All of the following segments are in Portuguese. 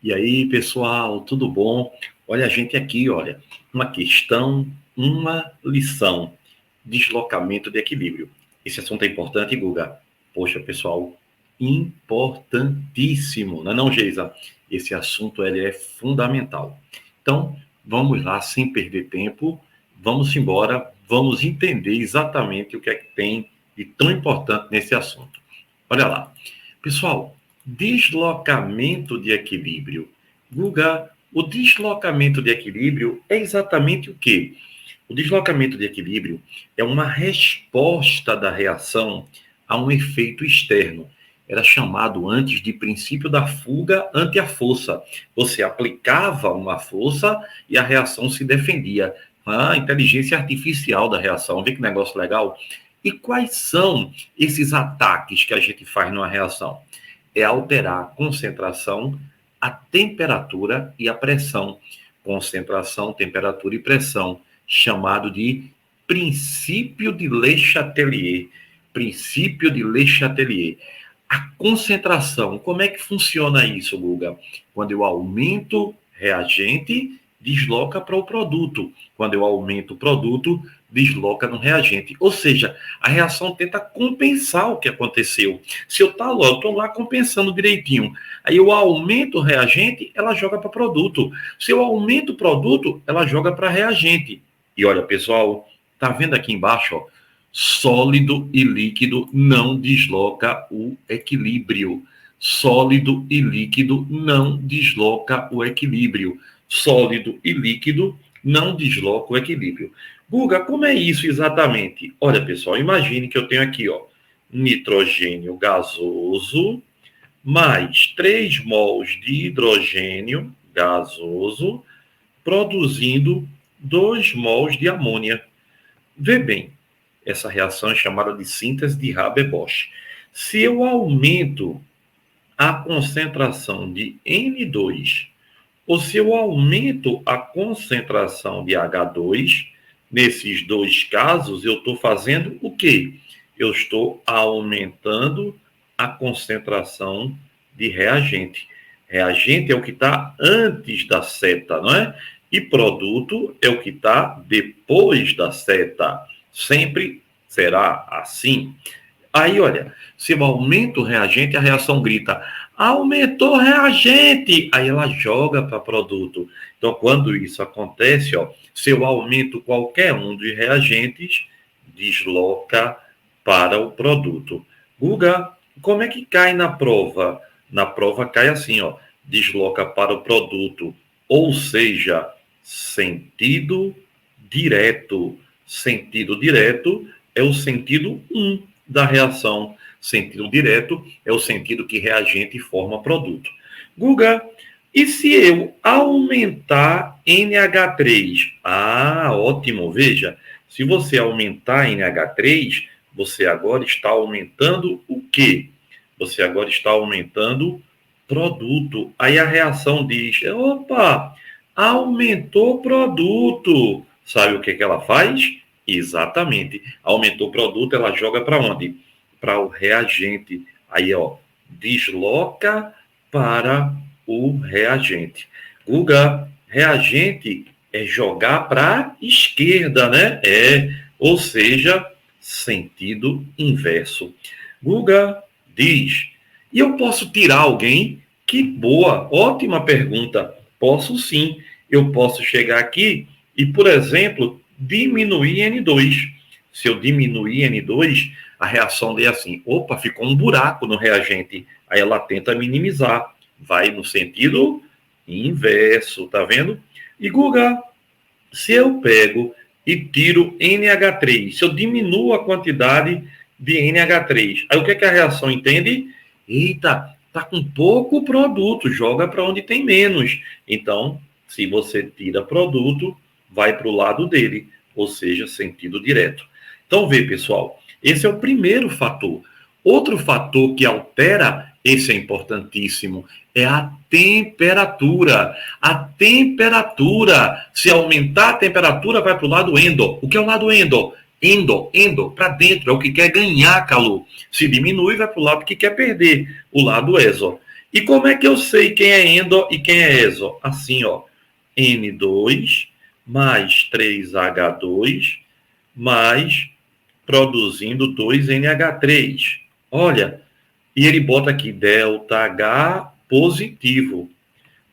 E aí, pessoal, tudo bom? Olha a gente aqui, olha, uma questão, uma lição, deslocamento de equilíbrio. Esse assunto é importante, Guga? Poxa, pessoal, importantíssimo, não é não, Geisa? Esse assunto ele é fundamental. Então, vamos lá, sem perder tempo, vamos embora, vamos entender exatamente o que é que tem de tão importante nesse assunto. Olha lá. Pessoal, deslocamento de equilíbrio. Guga, o deslocamento de equilíbrio é exatamente o quê? O deslocamento de equilíbrio é uma resposta da reação a um efeito externo. Era chamado antes de princípio da fuga ante a força. Você aplicava uma força e a reação se defendia. A inteligência artificial da reação. Vê que negócio legal? E quais são esses ataques que a gente faz numa reação? É alterar a concentração, a temperatura e a pressão. Concentração, temperatura e pressão, chamado de princípio de Le Chatelier. Princípio de Le Chatelier. A concentração, como é que funciona isso, Guga? Quando eu aumento reagente, desloca para o produto. Quando eu aumento o produto, desloca no reagente. Ou seja, a reação tenta compensar o que aconteceu. Se eu estou lá compensando direitinho, aí eu aumento o reagente, ela joga para produto. Se eu aumento o produto, ela joga para reagente. E olha, pessoal, tá vendo aqui embaixo, ó? Sólido e líquido não desloca o equilíbrio. Sólido e líquido não desloca o equilíbrio. Sólido e líquido não desloca o equilíbrio. Guga, como é isso exatamente? Olha, pessoal, imagine que eu tenho aqui, ó, nitrogênio gasoso mais 3 mols de hidrogênio gasoso produzindo 2 mols de amônia. Vê bem, essa reação é chamada de síntese de Haber-Bosch. Se eu aumento a concentração de N2 ou se eu aumento a concentração de H2, nesses dois casos, eu estou fazendo o quê? Eu estou aumentando a concentração de reagente. Reagente é o que está antes da seta, não é? E produto é o que está depois da seta. Sempre será assim. Aí, olha, se eu aumento o reagente, a reação grita, aumentou o reagente! Aí ela joga para produto. Então, quando isso acontece, ó, se eu aumento qualquer um dos reagentes, desloca para o produto. Guga, como é que cai na prova? Na prova cai assim, ó, desloca para o produto, ou seja, sentido direto. Sentido direto é o sentido 1 da reação. Sentido direto é o sentido que reagente forma produto. Guga, e se eu aumentar NH3? Ah, ótimo, veja, se você aumentar NH3, você agora está aumentando o quê? Você agora está aumentando produto. Aí a reação diz, opa, aumentou produto. Sabe o que ela faz? Exatamente. Aumentou o produto, ela joga para onde? Para o reagente. Aí, ó, desloca para o reagente. Guga, reagente é jogar para a esquerda, né? Ou seja, sentido inverso. Guga diz, e eu posso tirar alguém? Que boa, ótima pergunta. Posso sim. Eu posso chegar aqui e, por exemplo, diminuir N2. Se eu diminuir N2, a reação é assim, opa, ficou um buraco no reagente. Aí ela tenta minimizar, vai no sentido inverso, tá vendo? E Guga, se eu pego e tiro NH3, se eu diminuo a quantidade de NH3, aí o que é que a reação entende? Eita, tá com pouco produto, joga para onde tem menos. Então, se você tira produto, vai para o lado dele, ou seja, sentido direto. Então, vê, pessoal, esse é o primeiro fator. Outro fator que altera, esse é importantíssimo, é a temperatura. A temperatura, se aumentar a temperatura, vai para o lado endo. O que é o lado endo? Endo, para dentro, é o que quer ganhar calor. Se diminui, vai para o lado que quer perder, o lado exo. E como é que eu sei quem é endo e quem é exo? Assim, ó, N2 mais 3H2 mais produzindo 2NH3. Olha, e ele bota aqui delta H positivo.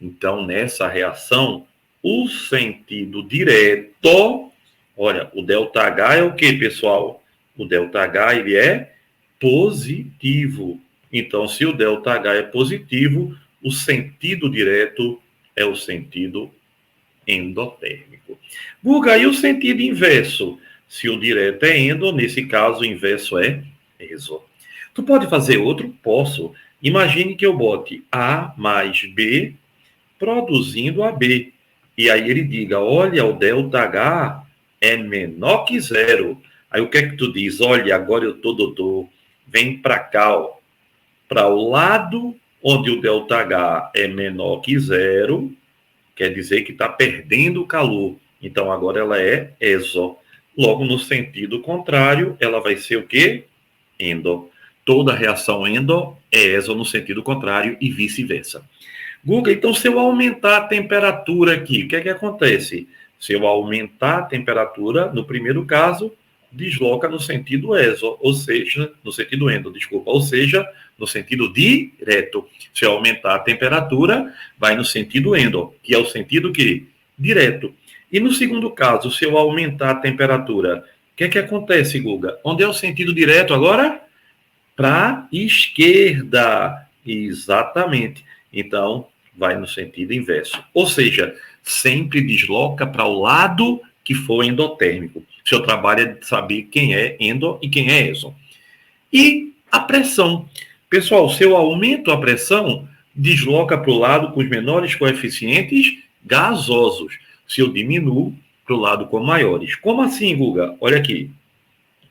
Então, nessa reação, o sentido direto, olha, o delta H é o que, pessoal? O delta H, ele é positivo. Então, se o delta H é positivo, o sentido direto é o sentido endotérmico. Guga, e o sentido inverso? Se o direto é endo, nesse caso, o inverso é exo. Tu pode fazer outro? Posso. Imagine que eu bote A mais B produzindo AB. E aí ele diga, olha, o delta H é menor que zero. Aí o que é que tu diz? Olha, agora eu tô doutor, vem para cá, ó, para o lado onde o delta H é menor que zero, quer dizer que está perdendo calor. Então agora ela é exo. Logo, no sentido contrário, ela vai ser o quê? Endo. Toda reação endo é exo no sentido contrário e vice-versa. Guga, então se eu aumentar a temperatura aqui, o que é que acontece? Se eu aumentar a temperatura, no primeiro caso, desloca no sentido exo, ou seja, no sentido endo, desculpa, ou seja, no sentido direto. Se eu aumentar a temperatura, vai no sentido endo, que é o sentido que? Direto. E no segundo caso, se eu aumentar a temperatura, o que é que acontece, Guga? Onde é o sentido direto agora? Para a esquerda. Exatamente. Então, vai no sentido inverso. Ou seja, sempre desloca para o lado que for endotérmico. Seu trabalho é saber quem é endo e quem é exo. E a pressão. Pessoal, se eu aumento a pressão, desloca para o lado com os menores coeficientes gasosos. Se eu diminuo, para o lado com maiores. Como assim, Guga? Olha aqui.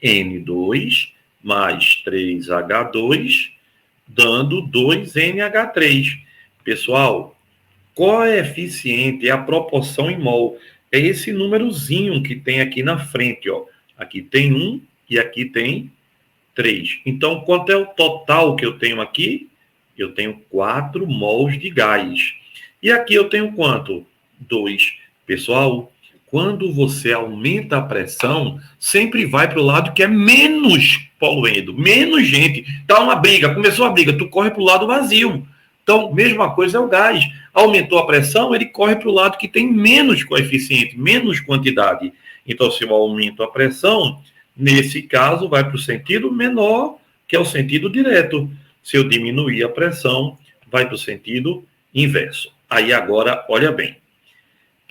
N2 mais 3H2, dando 2NH3. Pessoal, coeficiente é a proporção em mol. É esse númerozinho que tem aqui na frente, ó. Aqui tem 1 e aqui tem 3. Então, quanto é o total que eu tenho aqui? Eu tenho 4 mols de gás. E aqui eu tenho quanto? 2. Pessoal, quando você aumenta a pressão, sempre vai para o lado que é menos poluendo, menos gente. Tá uma briga, começou a briga, tu corre para o lado vazio. Então, mesma coisa é o gás. Aumentou a pressão, ele corre para o lado que tem menos coeficiente, menos quantidade. Então, se eu aumento a pressão, nesse caso, vai para o sentido menor, que é o sentido direto. Se eu diminuir a pressão, vai para o sentido inverso. Aí agora, olha bem.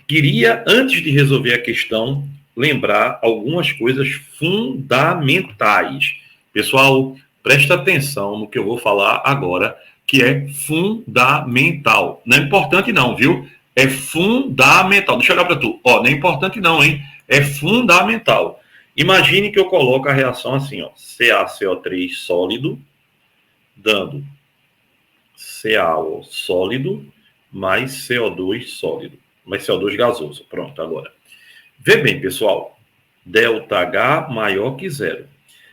Queria, antes de resolver a questão, lembrar algumas coisas fundamentais. Pessoal, presta atenção no que eu vou falar agora, que é fundamental. Não é importante não, viu? É fundamental. Deixa eu olhar para tu. Ó, não é importante não, hein? É fundamental. Imagine que eu coloco a reação assim, ó. CaCO3 sólido, dando CaO sólido mais CO2 sólido. Mais CO2 gasoso. Pronto, agora. Vê bem, pessoal. Delta H maior que zero.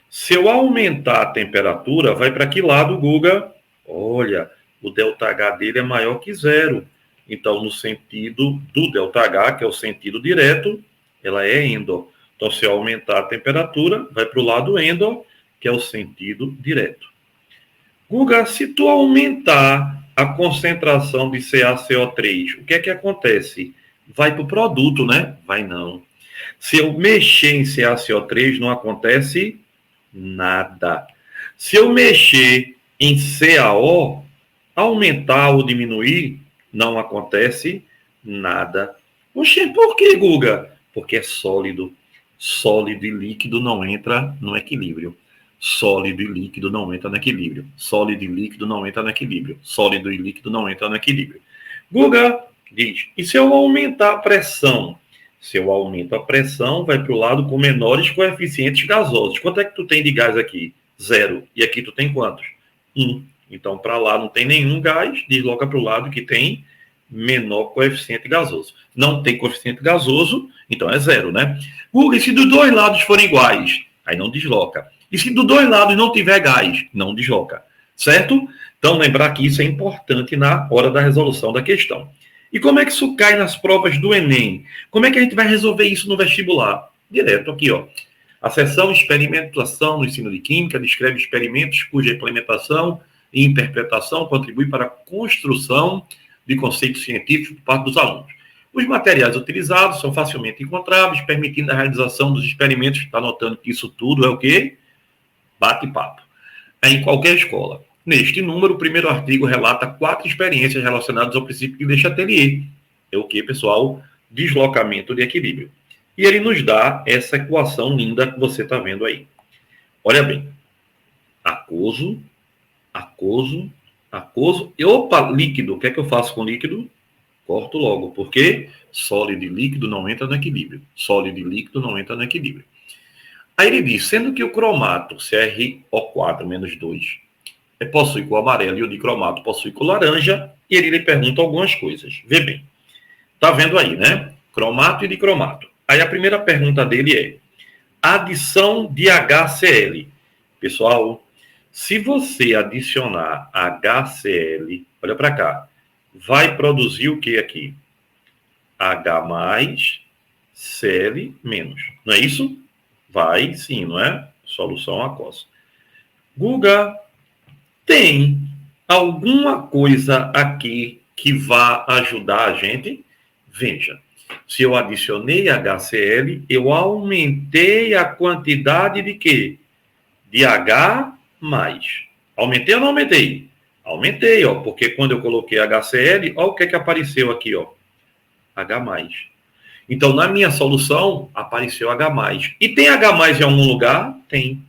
Se eu aumentar a temperatura, vai para que lado, Guga? Olha, o delta H dele é maior que zero. Então, no sentido do delta H, que é o sentido direto, ela é endo. Então, se eu aumentar a temperatura, vai para o lado endo, que é o sentido direto. Guga, se tu aumentar a concentração de CaCO3, o que é que acontece? Vai para o produto, né? Vai não. Se eu mexer em CaCO3, não acontece nada. Se eu mexer em CaO, aumentar ou diminuir, não acontece nada. Oxê, por que, Guga? Porque é sólido. Sólido e líquido não entra no equilíbrio. Sólido e líquido não entra no equilíbrio. Sólido e líquido não entra no equilíbrio. Sólido e líquido não entra no equilíbrio. Guga diz, e se eu aumentar a pressão? Se eu aumento a pressão, vai para o lado com menores coeficientes gasosos. Quanto é que tu tem de gás aqui? 0. E aqui tu tem quantos? 1. Então, para lá não tem nenhum gás, desloca para o lado que tem menor coeficiente gasoso. Não tem coeficiente gasoso, então é 0, né? Guga, e se dos dois lados forem iguais? Aí não desloca. E se dos dois lados não tiver gás? Não desloca. certo? Então, lembrar que isso é importante na hora da resolução da questão. E como é que isso cai nas provas do Enem? Como é que a gente vai resolver isso no vestibular? Direto aqui, ó. A seção experimentação no ensino de química descreve experimentos cuja implementação e interpretação contribui para a construção de conceitos científicos por parte dos alunos. Os materiais utilizados são facilmente encontráveis, permitindo a realização dos experimentos. Está notando que isso tudo é o quê? Bate-papo. É em qualquer escola. Neste número, o primeiro artigo relata 4 experiências relacionadas ao princípio de Lesch-Atelier. É o que, pessoal? Deslocamento de equilíbrio. E ele nos dá essa equação linda que você está vendo aí. Olha bem. Aquoso, aquoso. E, opa, líquido. O que é que eu faço com líquido? Corto logo, porque sólido e líquido não entra no equilíbrio. Sólido e líquido não entra no equilíbrio. Aí ele diz, sendo que o cromato, CrO4 menos 2, possui com o amarelo e o dicromato possui com laranja, e ele lhe pergunta algumas coisas. Vê bem. Tá vendo aí, né? Cromato e dicromato. Aí a primeira pergunta dele é, adição de HCl. Pessoal, se você adicionar HCl, olha para cá, vai produzir o que aqui? H mais Cl menos. Não é isso? Vai sim, não é? Solução aquosa. Guga, tem alguma coisa aqui que vá ajudar a gente? Veja, se eu adicionei HCl, eu aumentei a quantidade de quê? De H mais. Aumentei ou não aumentei? Aumentei, ó, porque quando eu coloquei HCl, ó o que apareceu aqui, ó. H mais. Então, na minha solução, apareceu H mais. E tem H mais em algum lugar? Tem.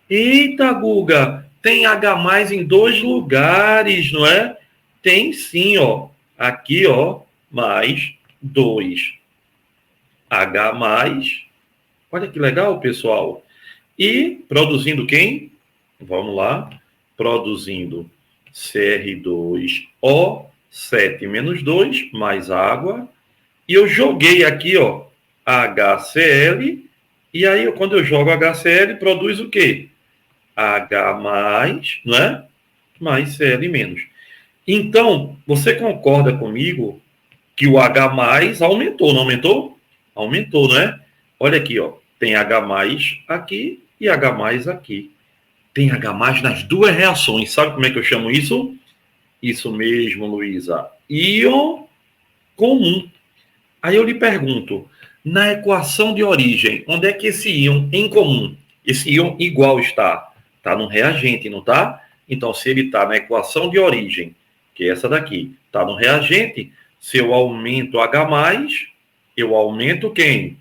Eita, Guga, tem H mais em 2 lugares, não é? Tem sim, ó. Aqui, ó, mais 2. H mais. Olha que legal, pessoal. E produzindo quem? Vamos lá. Produzindo Cr2O7 menos 2, mais água. E eu joguei aqui, ó, HCl. E aí, quando eu jogo HCl, produz o quê? H mais, não é? Mais Cl menos. Então, você concorda comigo que o H mais aumentou, não aumentou? Aumentou, não é? Olha aqui, ó. Tem H mais aqui e H mais aqui. Tem H mais nas 2 reações. Sabe como é que eu chamo isso? Isso mesmo, Luísa. Íon comum. Aí eu lhe pergunto, na equação de origem, onde é que esse íon em comum, esse íon igual está? Está no reagente, não está? Então, se ele está na equação de origem, que é essa daqui, está no reagente, se eu aumento H+, eu aumento quem?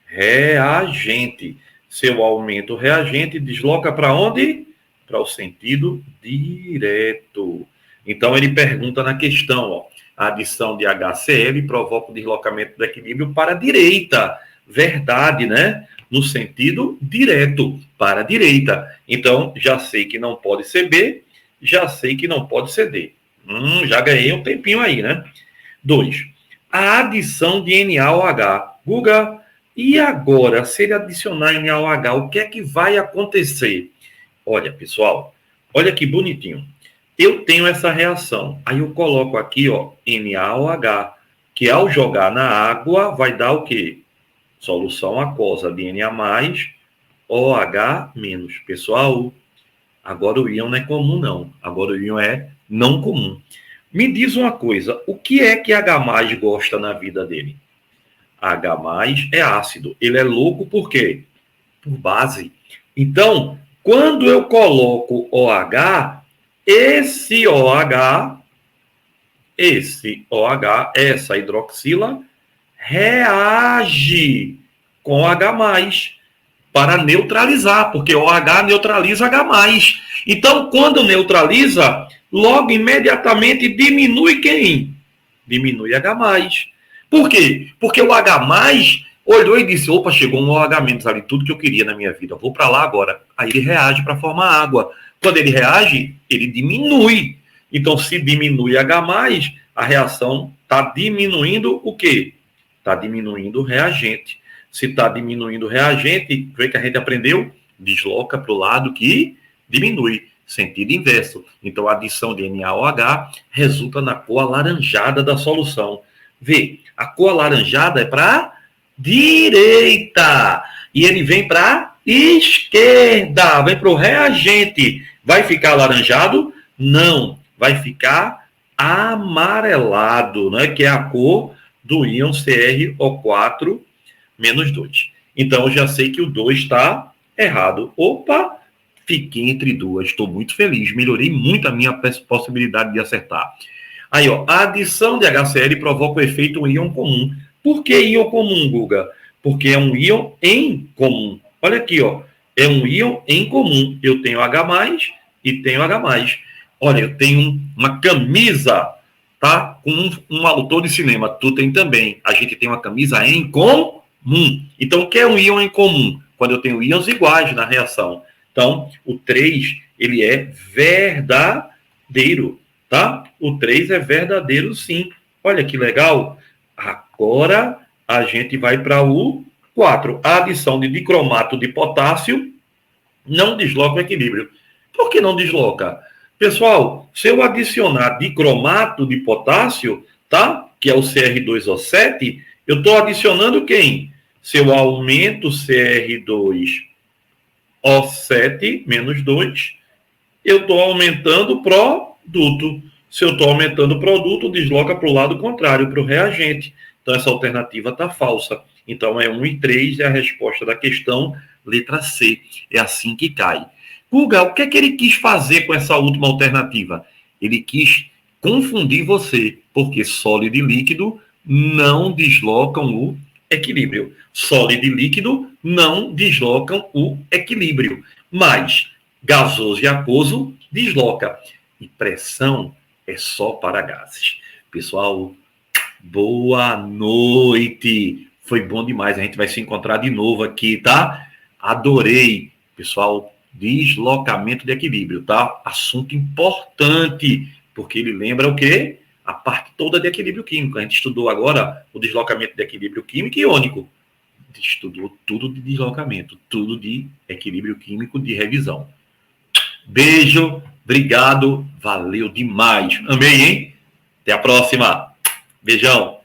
Reagente. Se eu aumento o reagente, desloca para onde? Para o sentido direto. Então, ele pergunta na questão, ó, a adição de HCl provoca o deslocamento do equilíbrio para a direita. Verdade, né? No sentido direto, para a direita. Então, já sei que não pode ser B, já sei que não pode ser D. Já ganhei um tempinho aí, né? 2. A adição de NaOH. Guga, e agora, se ele adicionar NaOH, o que é que vai acontecer? Olha, pessoal, olha que bonitinho. Eu tenho essa reação. Aí eu coloco aqui, ó, NaOH, que ao jogar na água vai dar o quê? Solução aquosa de Na+, OH-. Pessoal, agora o íon não é comum, não. Agora o íon é não comum. Me diz uma coisa, o que é que H+ gosta na vida dele? H+ é ácido. Ele é louco por quê? Por base. Então, quando eu coloco OH, esse OH, essa hidroxila, reage com H+, para neutralizar, porque OH neutraliza H+. Então, quando neutraliza, logo imediatamente diminui quem? Diminui H+. Por quê? Porque o H+ olhou e disse, opa, chegou um OH- ali, tudo que eu queria na minha vida, vou para lá agora. Aí ele reage para formar água. Quando ele reage, ele diminui. Então, se diminui H+, a reação está diminuindo o quê? Está diminuindo o reagente. Se está diminuindo o reagente, o que a gente aprendeu? Desloca para o lado que diminui. Sentido inverso. Então, a adição de NaOH resulta na cor alaranjada da solução. Vê, a cor alaranjada é para a direita. E ele vem para a esquerda. Vem para o reagente. Vai ficar alaranjado? Não. Vai ficar amarelado, né? Que é a cor do íon CrO4-2. Então, eu já sei que o 2 está errado. Opa! Fiquei entre duas. Estou muito feliz. Melhorei muito a minha possibilidade de acertar. Aí, ó, a adição de HCl provoca o efeito íon comum. Por que íon comum, Guga? Porque é um íon em comum. Olha aqui, ó. É um íon em comum. Eu tenho H+, e tenho H+. Olha, eu tenho uma camisa, tá? Com um autor de cinema. Tu tem também. A gente tem uma camisa em comum. Então, o que é um íon em comum? Quando eu tenho íons iguais na reação. Então, o 3, ele é verdadeiro, tá? O 3 é verdadeiro, sim. Olha que legal. Agora, a gente vai para o 4. A adição de dicromato de potássio não desloca o equilíbrio. Por que não desloca? Pessoal, se eu adicionar dicromato de potássio, tá? Que é o Cr2O7, eu estou adicionando quem? Se eu aumento Cr2O7 menos 2, eu estou aumentando o produto. Se eu estou aumentando o produto, desloca para o lado contrário, para o reagente. Então, essa alternativa está falsa. Então, é 1 e 3 é a resposta da questão, letra C. É assim que cai. Guga, o que é que ele quis fazer com essa última alternativa? Ele quis confundir você, porque sólido e líquido não deslocam o equilíbrio. Sólido e líquido não deslocam o equilíbrio. Mas gasoso e aquoso desloca. E pressão é só para gases. Pessoal, boa noite. Foi bom demais. A gente vai se encontrar de novo aqui, tá? Adorei. Pessoal, deslocamento de equilíbrio, tá? Assunto importante, porque ele lembra o quê? A parte toda de equilíbrio químico. A gente estudou agora o deslocamento de equilíbrio químico e iônico. Estudou tudo de deslocamento, tudo de equilíbrio químico de revisão. Beijo, obrigado, valeu demais. Amei, hein? Até a próxima. Beijão.